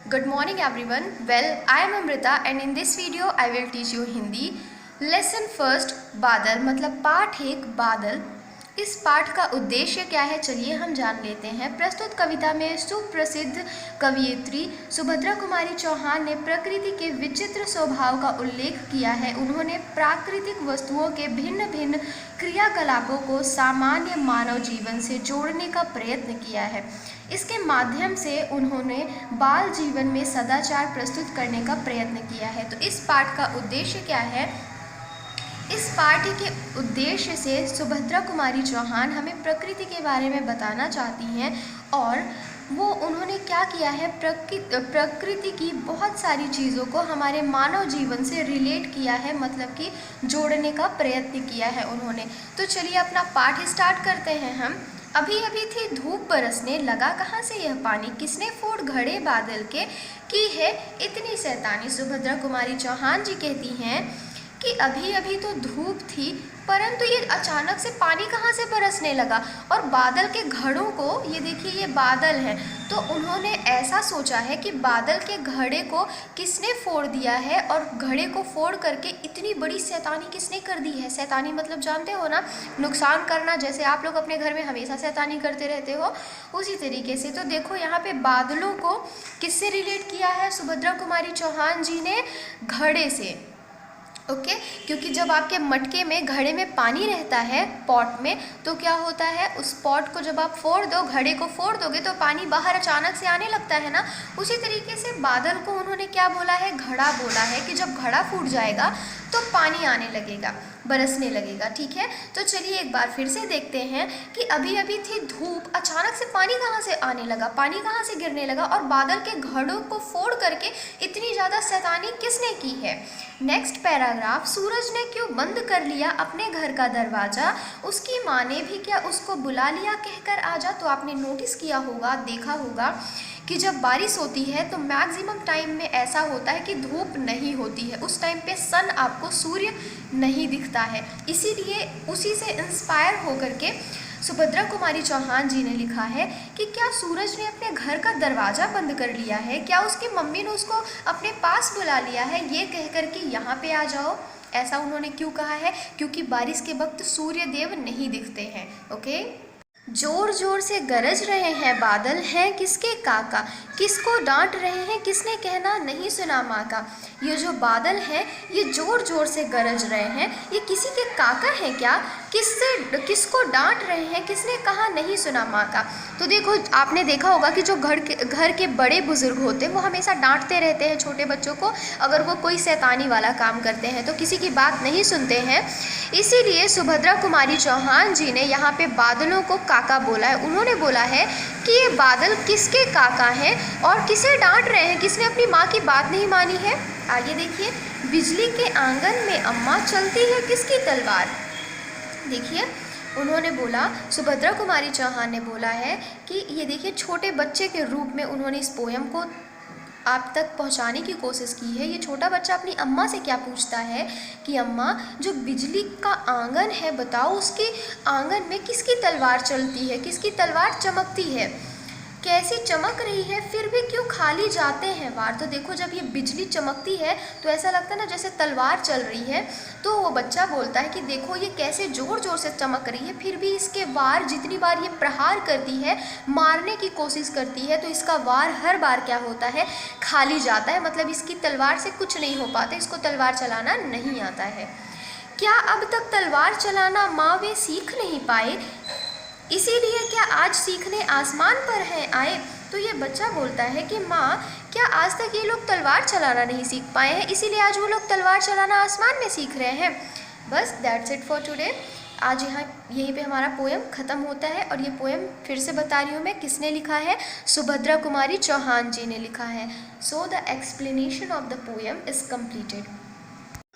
Good morning everyone. Well, I am Amrita and in this video I will teach you Hindi. Lesson first बादल मतलब पाठ एक बादल। इस पाठ का उद्देश्य क्या है चलिए हम जान लेते हैं। प्रस्तुत कविता में सुप्रसिद्ध कवयित्री सुभद्रा कुमारी चौहान ने प्रकृति के विचित्र स्वभाव का उल्लेख किया है। उन्होंने प्राकृतिक वस्तुओं के भिन्न भिन्न क्रियाकलापों को सामान्य मानव जीवन से जोड़ने का प्रयत्न किया है। इसके माध्यम से उन्होंने बाल जीवन में सदाचार प्रस्तुत करने का प्रयत्न किया है। तो इस पाठ का उद्देश्य क्या है? इस पाठ के उद्देश्य से सुभद्रा कुमारी चौहान हमें प्रकृति के बारे में बताना चाहती हैं और वो उन्होंने क्या किया है, प्रकृति की बहुत सारी चीज़ों को हमारे मानव जीवन से रिलेट किया है, मतलब कि जोड़ने का प्रयत्न किया है उन्होंने। तो चलिए अपना पाठ स्टार्ट करते हैं हम। अभी अभी थी धूप बरसने, लगा कहाँ से यह पानी, किसने फोड़ घड़े बादल के, की है इतनी शैतानी। सुभद्रा कुमारी चौहान जी कहती हैं कि अभी अभी तो धूप थी परंतु ये अचानक से पानी कहाँ से बरसने लगा और बादल के घड़ों को, ये देखिए ये बादल है, तो उन्होंने ऐसा सोचा है कि बादल के घड़े को किसने फोड़ दिया है और घड़े को फोड़ करके इतनी बड़ी शैतानी किसने कर दी है। शैतानी मतलब जानते हो ना, नुकसान करना, जैसे आप लोग अपने घर में हमेशा शैतानी करते रहते हो उसी तरीके से। तो देखो यहाँ पे बादलों को किससे रिलेट किया है सुभद्रा कुमारी चौहान जी ने, घड़े से। ओके क्योंकि जब आपके मटके में घड़े में पानी रहता है पॉट में, तो क्या होता है उस पॉट को जब आप फोड़ दो, घड़े को फोड़ दोगे तो पानी बाहर अचानक से आने लगता है ना। उसी तरीके से बादल को उन्होंने क्या बोला है, घड़ा बोला है कि जब घड़ा फूट जाएगा तो पानी आने लगेगा, बरसने लगेगा। ठीक है, तो चलिए एक बार फिर से देखते हैं कि अभी अभी थी धूप, अचानक से पानी कहाँ से आने लगा, पानी कहाँ से गिरने लगा और बादल के घड़ों को फोड़ करके इतनी ज़्यादा शैतानी किसने की है। नेक्स्ट पैराग्राफ, सूरज ने क्यों बंद कर लिया अपने घर का दरवाज़ा, उसकी माँ ने भी क्या उसको बुला लिया कहकर आजा। तो आपने नोटिस किया होगा, देखा होगा कि जब बारिश होती है तो मैक्सिमम टाइम में ऐसा होता है कि धूप नहीं होती है, उस टाइम पे सन आपको सूर्य नहीं दिखता है। इसीलिए उसी से इंस्पायर होकर के सुभद्रा कुमारी चौहान जी ने लिखा है कि क्या सूरज ने अपने घर का दरवाज़ा बंद कर लिया है, क्या उसकी मम्मी ने उसको अपने पास बुला लिया है, ये कह कर के यहाँ पे आ जाओ। ऐसा उन्होंने क्यों कहा है? क्योंकि बारिश के वक्त सूर्य देव नहीं दिखते हैं। ओके, जोर जोर से गरज रहे हैं बादल, हैं किसके काका, किसको डांट रहे हैं, किसने कहना नहीं सुना माँ का। ये जो बादल हैं ये जोर जोर से गरज रहे हैं, ये किसी के काका हैं क्या, किसको डांट रहे हैं, किसने कहा नहीं सुना माँ का। तो देखो आपने देखा होगा कि जो घर के बड़े बुजुर्ग होते हैं वो हमेशा डांटते रहते हैं छोटे बच्चों को, अगर वो कोई शैतानी वाला काम करते हैं तो किसी की बात नहीं सुनते हैं। इसीलिए सुभद्रा कुमारी चौहान जी ने यहाँ पे बादलों को काका बोला है। उन्होंने बोला है कि ये बादल किसके काका हैं और किसे डांट रहे हैं, किसने अपनी माँ की बात नहीं मानी है। आगे देखिए, बिजली के आंगन में अम्मा चलती है किसकी तलवार। देखिए उन्होंने बोला, सुभद्रा कुमारी चौहान ने बोला है कि ये देखिए छोटे बच्चे के रूप में उन्होंने इस पोयम को आप तक पहुंचाने की कोशिश की है। ये छोटा बच्चा अपनी अम्मा से क्या पूछता है कि अम्मा जो बिजली का आंगन है बताओ, उसके आंगन में किसकी तलवार चलती है, किसकी तलवार चमकती है, कैसी चमक रही है, फिर भी क्यों खाली जाते हैं वार। तो देखो जब ये बिजली चमकती है तो ऐसा लगता है ना जैसे तलवार चल रही है। तो वो बच्चा बोलता है कि देखो ये कैसे ज़ोर ज़ोर से चमक रही है, फिर भी इसके वार जितनी बार ये प्रहार करती है, मारने की कोशिश करती है, तो इसका वार हर बार क्या होता है, खाली जाता है। मतलब इसकी तलवार से कुछ नहीं हो पाता, इसको तलवार चलाना नहीं आता है। क्या अब तक तलवार चलाना माँ वे सीख नहीं पाए, इसीलिए क्या आज सीखने आसमान पर हैं आए। तो ये बच्चा बोलता है कि माँ क्या आज तक ये लोग तलवार चलाना नहीं सीख पाए हैं, इसीलिए आज वो लोग तलवार चलाना आसमान में सीख रहे हैं। बस दैट्स इट फॉर टुडे। आज यहीं पे हमारा पोएम ख़त्म होता है और ये पोएम फिर से बता रही हूँ मैं किसने लिखा है, सुभद्रा कुमारी चौहान जी ने लिखा है। So the explanation of the poem is completed.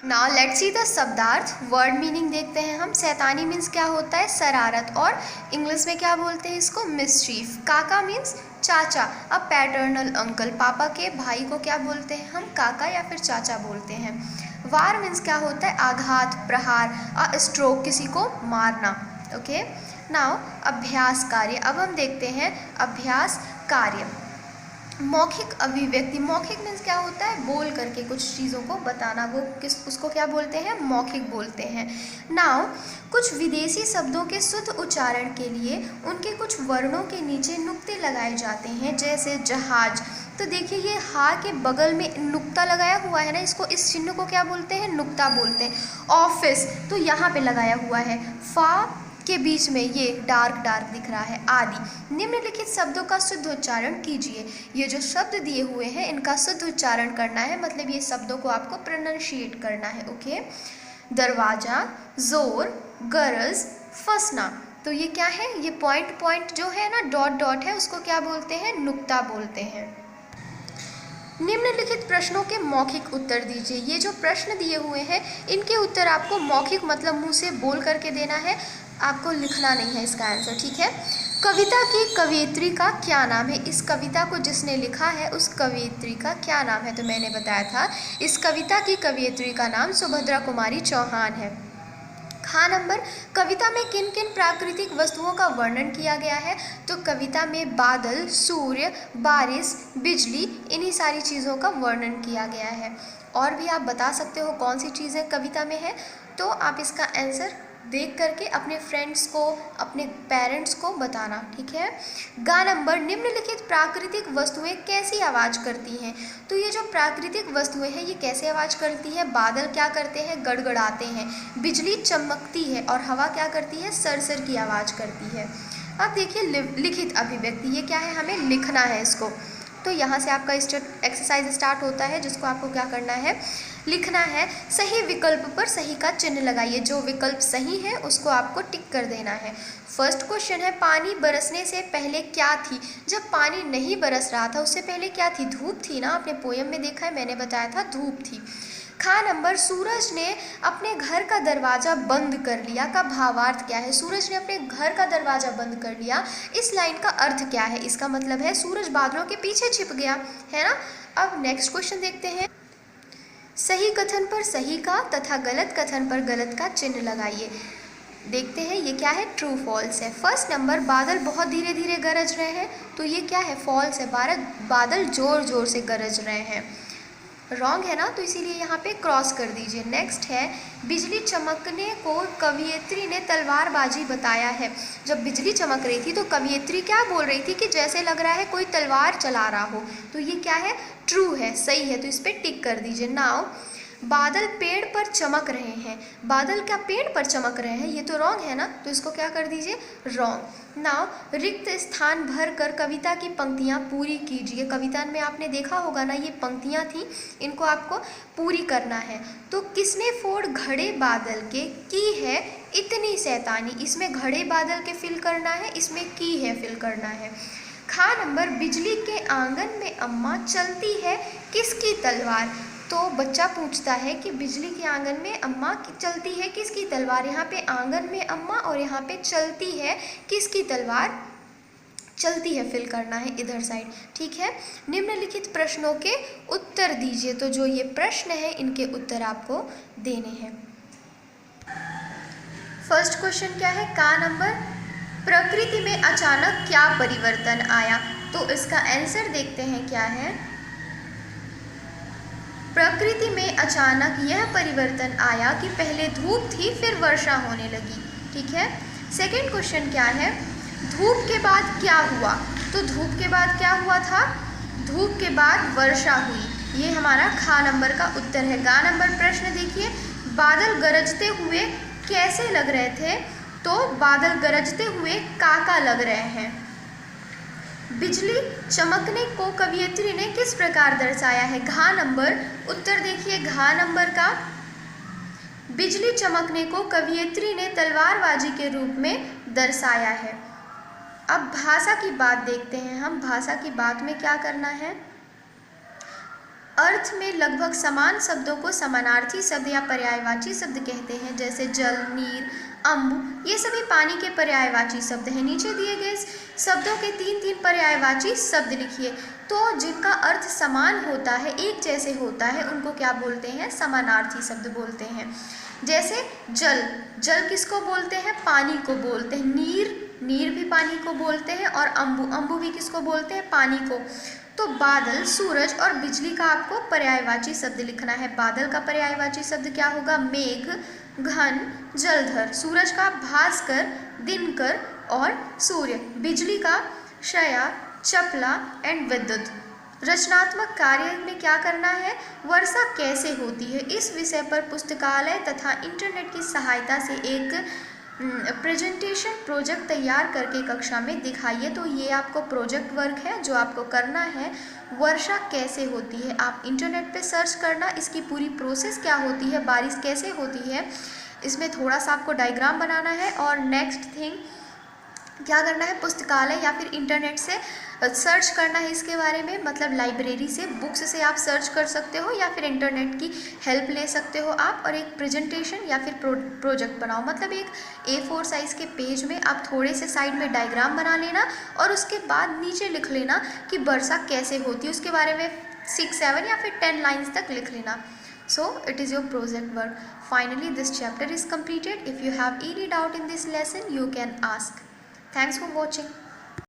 Now let's see the शब्दार्थ, वर्ड मीनिंग देखते हैं हम। शैतानी मीन्स क्या होता है, शरारत, और इंग्लिश में क्या बोलते हैं इसको, मिसचीफ। काका मीन्स चाचा, अ पैटर्नल अंकल, पापा के भाई को क्या बोलते हैं हम, काका या फिर चाचा बोलते हैं। वार मीन्स क्या होता है, आघात, प्रहार, अ स्ट्रोक, किसी को मारना। ओके, नाउ अभ्यास कार्य, अब हम देखते हैं अभ्यास कार्य। मौखिक अभिव्यक्ति, मौखिक मीन्स क्या होता है, बोल करके कुछ चीज़ों को बताना, वो उसको क्या बोलते हैं, मौखिक बोलते हैं। नाउ कुछ विदेशी शब्दों के शुद्ध उच्चारण के लिए उनके कुछ वर्णों के नीचे नुक्ते लगाए जाते हैं, जैसे जहाज। तो देखिए ये हा के बगल में नुक्ता लगाया हुआ है ना, इसको, इस चिन्ह को क्या बोलते हैं, नुक्ता बोलते हैं। ऑफिस तो यहाँ पे लगाया हुआ है, फा के बीच में ये डार्क दिख रहा है, आदि। निम्नलिखित शब्दों का शुद्ध उच्चारण कीजिए। ये जो शब्द दिए हुए हैं इनका शुद्ध उच्चारण करना है, मतलब ये शब्दों को आपको प्रोनाउंशिएट करना है। ओके, दरवाजा, जोर, गरज, फंसना। तो ये क्या है, ये पॉइंट जो है ना, डॉट है, उसको क्या बोलते हैं, नुक्ता बोलते हैं। निम्नलिखित प्रश्नों के मौखिक उत्तर दीजिए। ये जो प्रश्न दिए हुए हैं इनके उत्तर आपको मौखिक मतलब मुंह से बोल करके देना है, आपको लिखना नहीं है इसका आंसर, ठीक है। कविता की कवयित्री का क्या नाम है, इस कविता को जिसने लिखा है उस कवयित्री का क्या नाम है, तो मैंने बताया था इस कविता की कवयित्री का नाम सुभद्रा कुमारी चौहान है। खा नंबर, कविता में किन किन प्राकृतिक वस्तुओं का वर्णन किया गया है, तो कविता में बादल, सूर्य, बारिश, बिजली, इन्हीं सारी चीज़ों का वर्णन किया गया है। और भी आप बता सकते हो कौन सी चीज़ें कविता में है, तो आप इसका आंसर देख करके अपने फ्रेंड्स को, अपने पेरेंट्स को बताना, ठीक है। गा नंबर, निम्नलिखित प्राकृतिक वस्तुएं कैसी आवाज़ करती हैं, तो ये जो प्राकृतिक वस्तुएं हैं ये कैसे आवाज़ करती हैं, बादल क्या करते हैं, गड़गड़ाते हैं, बिजली चमकती है, और हवा क्या करती है, सरसर की आवाज़ करती है। अब देखिए लिखित अभिव्यक्ति, ये क्या है, हमें लिखना है इसको, तो यहाँ से आपका एक्सरसाइज स्टार्ट होता है, जिसको आपको क्या करना है, लिखना है। सही विकल्प पर सही का चिन्ह लगाइए, जो विकल्प सही है उसको आपको टिक कर देना है। फर्स्ट क्वेश्चन है, पानी बरसने से पहले क्या थी, जब पानी नहीं बरस रहा था उससे पहले क्या थी, धूप थी ना, आपने पोयम में देखा है, मैंने बताया था धूप थी। खा नंबर, सूरज ने अपने घर का दरवाज़ा बंद कर लिया का भावार्थ क्या है, सूरज ने अपने घर का दरवाज़ा बंद कर लिया, इस लाइन का अर्थ क्या है, इसका मतलब है सूरज बादलों के पीछे छिप गया, है ना। अब नेक्स्ट क्वेश्चन देखते हैं। सही कथन पर सही का तथा गलत कथन पर गलत का चिन्ह लगाइए। देखते हैं ये क्या है, ट्रू फॉल्स है। फर्स्ट नंबर, बादल बहुत धीरे धीरे गरज रहे हैं, तो ये क्या है, फॉल्स है, बादल जोर जोर से गरज रहे हैं, रॉन्ग है ना, तो इसीलिए यहाँ पे क्रॉस कर दीजिए। नेक्स्ट है, बिजली चमकने को कवयित्री ने तलवारबाजी बताया है। जब बिजली चमक रही थी तो कवयित्री क्या बोल रही थी कि जैसे लग रहा है कोई तलवार चला रहा हो, तो ये क्या है, ट्रू है, सही है, तो इस पर टिक कर दीजिए। नाउ बादल पेड़ पर चमक रहे हैं, बादल क्या पेड़ पर चमक रहे हैं, ये तो रॉन्ग है ना, तो इसको क्या कर दीजिए, रॉन्ग। नाउ रिक्त स्थान भर कर कविता की पंक्तियाँ पूरी कीजिए। कविता में आपने देखा होगा ना, ये पंक्तियाँ थी, इनको आपको पूरी करना है। तो किसने फोड़ घड़े बादल के, की है इतनी शैतानी, इसमें घड़े बादल के फिल करना है, इसमें की है फिल करना है। खा नंबर, बिजली के आंगन में अम्मा चलती है किसकी तलवार, तो बच्चा पूछता है कि बिजली के आंगन में अम्मा चलती है किसकी तलवार, यहाँ पे आंगन में अम्मा और यहाँ पे चलती है किसकी तलवार, चलती है फिल करना है इधर साइड, ठीक है। निम्नलिखित प्रश्नों के उत्तर दीजिए, तो जो ये प्रश्न है इनके उत्तर आपको देने हैं। फर्स्ट क्वेश्चन क्या है, का नंबर, प्रकृति में अचानक क्या परिवर्तन आया, तो इसका आंसर देखते हैं क्या है। प्रकृति में अचानक यह परिवर्तन आया कि पहले धूप थी फिर वर्षा होने लगी, ठीक है। सेकंड क्वेश्चन क्या है, धूप के बाद क्या हुआ, तो धूप के बाद क्या हुआ था, धूप के बाद वर्षा हुई, ये हमारा खा नंबर का उत्तर है। गा नंबर प्रश्न देखिए, बादल गरजते हुए कैसे लग रहे थे, तो बादल गरजते हुए काका लग रहे हैं। बिजली चमकने को कवयित्री ने किस प्रकार दर्शाया है, घा नंबर, उत्तर देखिए घा नंबर का, बिजली चमकने को कवयित्री ने तलवारबाजी के रूप में दर्शाया है। अब भाषा की बात देखते हैं हम, भाषा की बात में क्या करना है, अर्थ में लगभग समान शब्दों को समानार्थी शब्द या पर्यायवाची शब्द कहते हैं, जैसे जल, नीर, अम्ब, ये सभी पानी के पर्यायवाची शब्द हैं। नीचे दिए गए शब्दों के 3-3 पर्यायवाची शब्द लिखिए, तो जिनका अर्थ समान होता है, एक जैसे होता है, उनको क्या बोलते हैं, समानार्थी शब्द बोलते हैं। जैसे जल, जल किसको बोलते हैं, पानी को बोलते हैं। नीर, नीर भी पानी को बोलते हैं, और अम्बु, अम्बु भी किसको बोलते हैं, पानी को। तो बादल, सूरज और बिजली का आपको पर्यायवाची शब्द लिखना है। बादल का पर्यायवाची शब्द क्या होगा? मेघ, घन, जलधर। सूरज का भास्कर, दिनकर और सूर्य। बिजली का शया, चपला एंड विद्युत। रचनात्मक कार्य में क्या करना है? वर्षा कैसे होती है, इस विषय पर पुस्तकालय तथा इंटरनेट की सहायता से एक प्रेजेंटेशन प्रोजेक्ट तैयार करके कक्षा में दिखाइए। तो ये आपको प्रोजेक्ट वर्क है जो आपको करना है। वर्षा कैसे होती है, आप इंटरनेट पे सर्च करना, इसकी पूरी प्रोसेस क्या होती है, बारिश कैसे होती है, इसमें थोड़ा सा आपको डायग्राम बनाना है। और नेक्स्ट थिंग क्या करना है? पुस्तकालय या फिर इंटरनेट से सर्च करना है इसके बारे में, मतलब लाइब्रेरी से, बुक्स से आप सर्च कर सकते हो या फिर इंटरनेट की हेल्प ले सकते हो आप, और एक प्रेजेंटेशन या फिर प्रोजेक्ट बनाओ। मतलब एक A4 साइज़ के पेज में आप थोड़े से साइड में डायग्राम बना लेना और उसके बाद नीचे लिख लेना कि वर्षा कैसे होती है, उसके बारे में 6-7 या फिर 10 लाइन्स तक लिख लेना। So it is your project work. Finally, this chapter is completed. If you have any doubt in this lesson, you can ask. Thanks for watching.